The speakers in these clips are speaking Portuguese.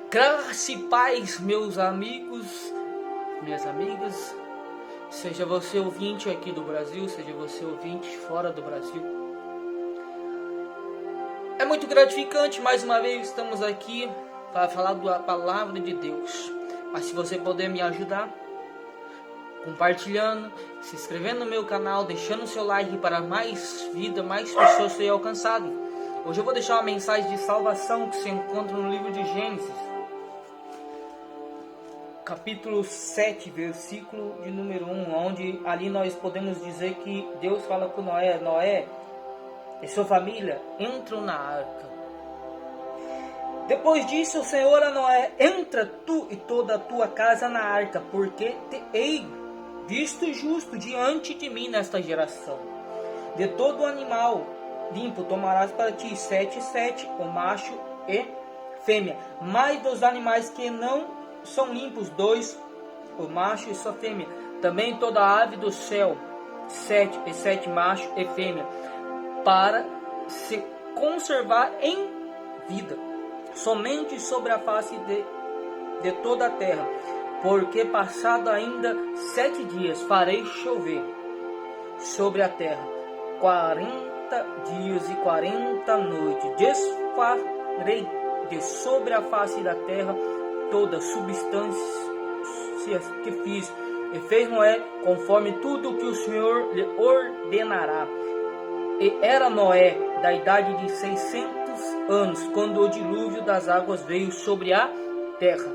Graça e paz, meus amigos, minhas amigas, seja você ouvinte aqui do Brasil, seja você ouvinte fora do Brasil. É muito gratificante, mais uma vez estamos aqui para falar da palavra de Deus. Mas se você puder me ajudar, compartilhando, se inscrevendo no meu canal, deixando o seu like para mais vida, mais pessoas serem alcançadas. Hoje eu vou deixar uma mensagem de salvação que se encontra no livro de Gênesis, capítulo 7, versículo de número 1, onde ali nós podemos dizer que Deus fala com Noé: Noé e sua família entram na arca. Depois disso o Senhor a Noé: entra tu e toda a tua casa na arca, porque te hei visto justo diante de mim nesta geração. De todo animal limpo tomarás para ti 7 e 7, o macho e fêmea, mas dos animais que não são limpos 2, o macho e sua fêmea. Também toda ave do céu 7 e 7, macho e fêmea, para se conservar em vida, somente sobre a face de toda a terra. Porque passado ainda 7 dias farei chover sobre a terra 40 dias e 40 noites. Desfarei de sobre a face da terra toda substância que fiz. E fez Noé conforme tudo o que o Senhor lhe ordenará. E era Noé da idade de 600 anos, quando o dilúvio das águas veio sobre a terra.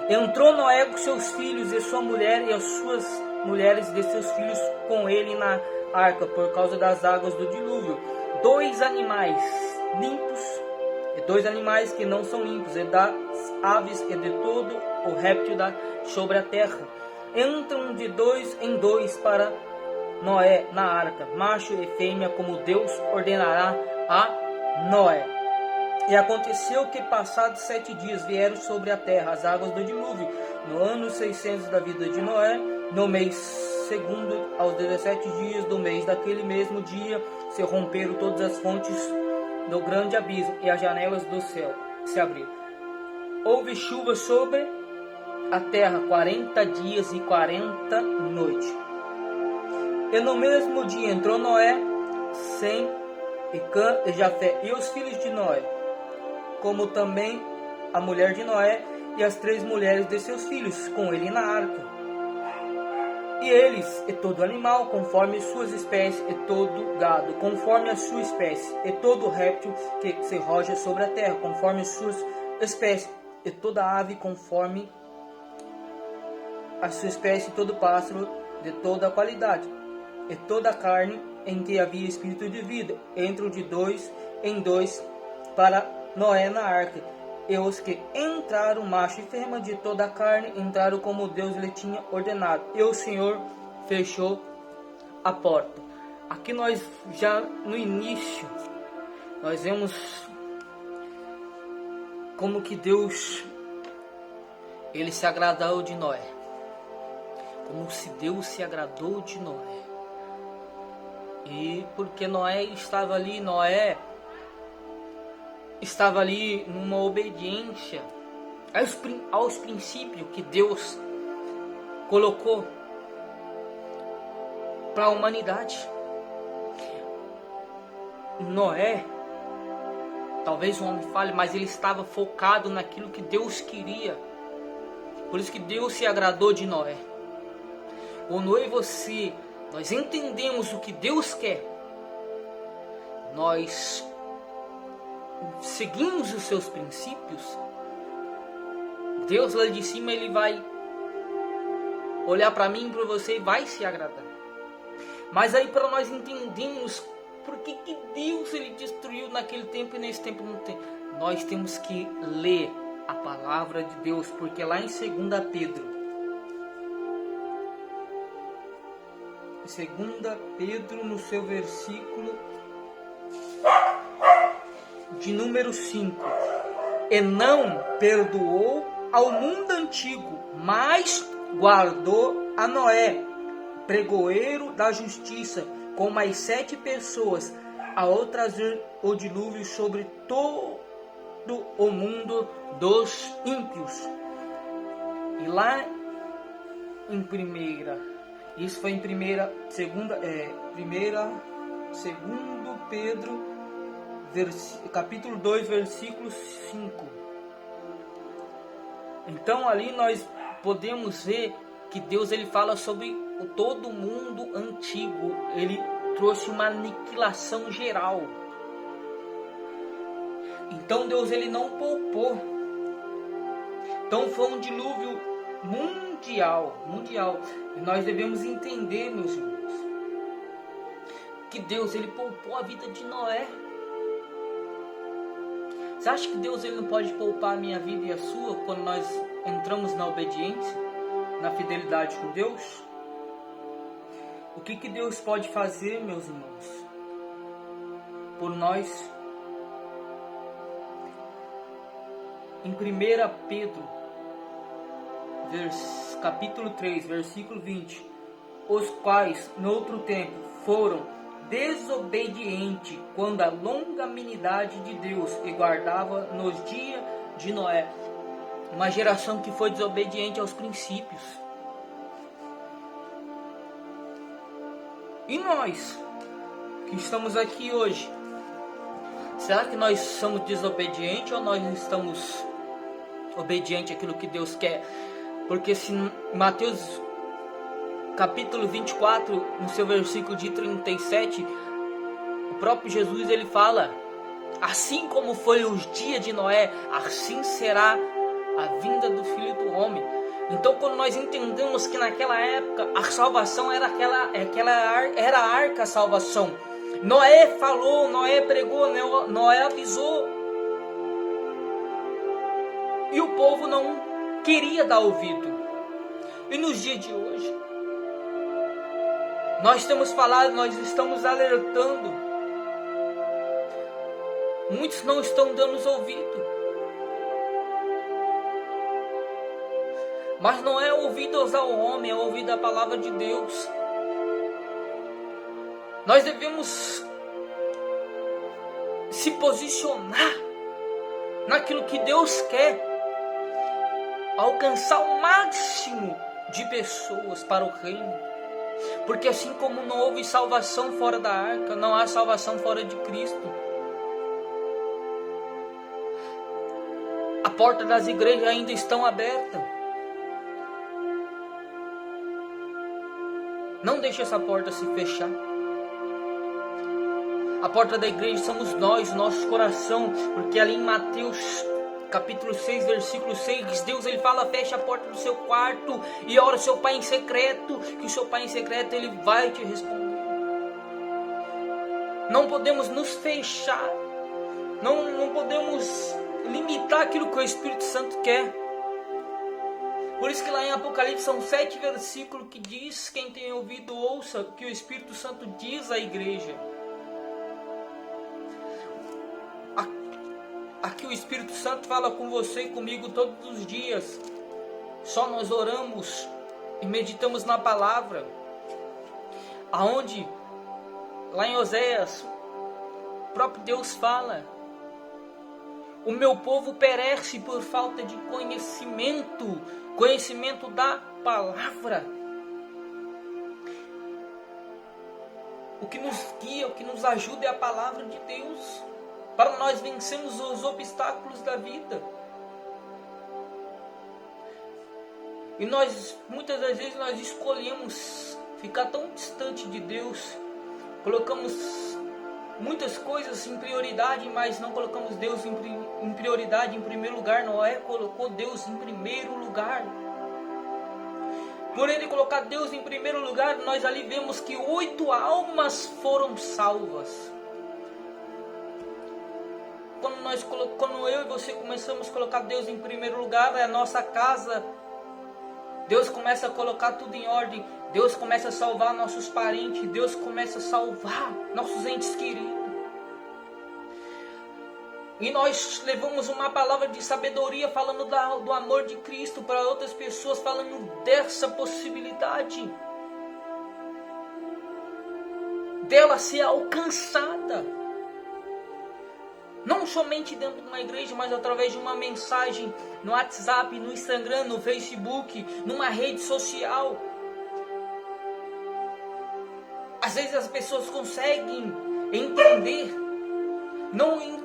Entrou Noé com seus filhos e sua mulher e as suas mulheres de seus filhos com ele na arca, por causa das águas do dilúvio. 2 animais limpos e 2 animais que não são limpos, e das aves e de todo o réptil sobre a terra. Entram de 2 em 2 para Noé na arca, macho e fêmea, como Deus ordenará a Noé. E aconteceu que passados 7 dias vieram sobre a terra as águas do dilúvio, no ano 600 da vida de Noé, no mês segundo, aos 17 dias do mês daquele mesmo dia, se romperam todas as fontes do grande abismo, e as janelas do céu se abriram. Houve chuva sobre a terra 40 dias e 40 noites. E no mesmo dia entrou Noé, Sem e Cã e Jafé e os filhos de Noé, como também a mulher de Noé e as 3 mulheres de seus filhos com ele na arca. E eles, e todo animal, conforme suas espécies, e todo gado, conforme a sua espécie, e todo réptil que se roja sobre a terra, conforme suas espécies, e toda ave, conforme a sua espécie, e todo pássaro, de toda a qualidade, e toda a carne em que havia espírito de vida, entram de 2 em 2 para Noé na arca. E os que entraram, macho e fêmea de toda a carne, entraram como Deus lhe tinha ordenado. E o Senhor fechou a porta. Aqui nós já no início, nós vemos como que Deus, ele se agradou de Noé. Como se Deus se agradou de Noé. E porque Noé estava ali numa obediência aos princípios que Deus colocou para a humanidade. Noé, talvez o homem fale, mas ele estava focado naquilo que Deus queria. Por isso que Deus se agradou de Noé. Quando eu e você, nós entendemos o que Deus quer, nós seguimos os seus princípios, Deus lá de cima, ele vai olhar para mim e para você e vai se agradar. Mas aí, para nós entendermos por que Deus ele destruiu naquele tempo e nesse tempo não tem, nós temos que ler a palavra de Deus, porque lá em 2 Pedro, no seu versículo de número 5, e não perdoou ao mundo antigo, mas guardou a Noé, pregoeiro da justiça, com mais 7 pessoas, ao trazer o dilúvio sobre todo o mundo dos ímpios. E lá em isso foi em segundo Pedro, capítulo 2, versículo 5. Então ali nós podemos ver que Deus ele fala sobre todo o mundo antigo. Ele trouxe uma aniquilação geral. Então Deus ele não poupou. Então foi um dilúvio mundial. E nós devemos entender, meus irmãos, que Deus ele poupou a vida de Noé. Você acha que Deus ele não pode poupar a minha vida e a sua quando nós entramos na obediência, na fidelidade com Deus? O que Deus pode fazer, meus irmãos, por nós? Em 1 Pedro, capítulo 3, versículo 20, os quais, no outro tempo, foram desobedientes quando a longanimidade de Deus e guardava nos dias de Noé. Uma geração que foi desobediente aos princípios. E nós, que estamos aqui hoje, será que nós somos desobedientes ou nós estamos obedientes àquilo que Deus quer? Porque se Mateus capítulo 24, no seu versículo de 37, o próprio Jesus ele fala: assim como foi os dias de Noé, assim será a vinda do Filho do Homem. Então quando nós entendemos que naquela época a salvação era era a arca a salvação. Noé falou, Noé pregou, Noé avisou. E o povo não queria dar ouvido. E nos dias de hoje, nós temos falado, nós estamos alertando. Muitos não estão dando ouvido. Mas não é ouvidos ao homem, é ouvido à palavra de Deus. Nós devemos se posicionar naquilo que Deus quer. Alcançar o máximo de pessoas para o reino. Porque assim como não houve salvação fora da arca, não há salvação fora de Cristo. A porta das igrejas ainda estão abertas. Não deixe essa porta se fechar. A porta da igreja somos nós, nosso coração. Porque ali em Mateus capítulo 6, versículo 6, Deus ele fala: feche a porta do seu quarto e ora ao seu pai em secreto, que o seu pai em secreto ele vai te responder. Não podemos nos fechar, não podemos limitar aquilo que o Espírito Santo quer. Por isso que lá em Apocalipse são 7 versículos que diz: quem tem ouvido ouça o que o Espírito Santo diz à igreja. Aqui o Espírito Santo fala com você e comigo todos os dias. Só nós oramos e meditamos na palavra. Aonde, lá em Oséias, o próprio Deus fala: o meu povo perece por falta de conhecimento da palavra. O que nos guia, o que nos ajuda é a palavra de Deus, para nós vencermos os obstáculos da vida. E nós, muitas das vezes, nós escolhemos ficar tão distante de Deus. Colocamos muitas coisas em prioridade, mas não colocamos Deus em prioridade, em primeiro lugar. Noé colocou Deus em primeiro lugar. Por ele colocar Deus em primeiro lugar, nós ali vemos que 8 almas foram salvas. Quando eu e você começamos a colocar Deus em primeiro lugar, é a nossa casa. Deus começa a colocar tudo em ordem. Deus começa a salvar nossos parentes. Deus começa a salvar nossos entes queridos. E nós levamos uma palavra de sabedoria falando do amor de Cristo para outras pessoas, falando dessa possibilidade dela ser alcançada. Não somente dentro de uma igreja, mas através de uma mensagem no WhatsApp, no Instagram, no Facebook, numa rede social. Às vezes as pessoas conseguem entender, não em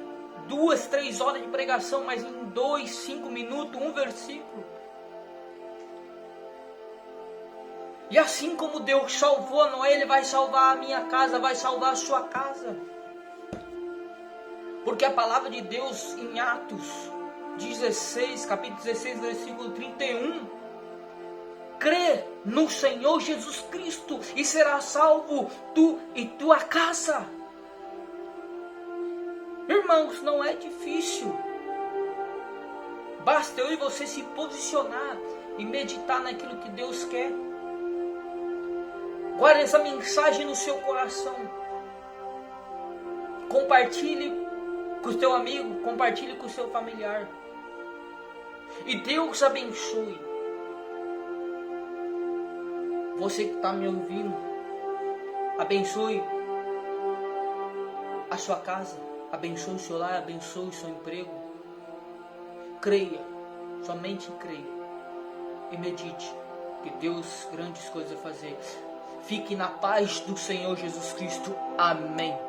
2, 3 horas de pregação, mas em 2, 5 minutos, um versículo. E assim como Deus salvou a Noé, Ele vai salvar a minha casa, vai salvar a sua casa. Porque a palavra de Deus em Atos 16, capítulo 16, versículo 31, crê no Senhor Jesus Cristo e será salvo tu e tua casa. Irmãos, não é difícil. Basta eu e você se posicionar e meditar naquilo que Deus quer. Guarde essa mensagem no seu coração. Compartilhe com o teu amigo, compartilhe com o seu familiar. E Deus abençoe. Você que está me ouvindo, abençoe a sua casa, abençoe o seu lar, abençoe o seu emprego. Creia, somente creia e medite que Deus grandes coisas vai fazer. Fique na paz do Senhor Jesus Cristo. Amém.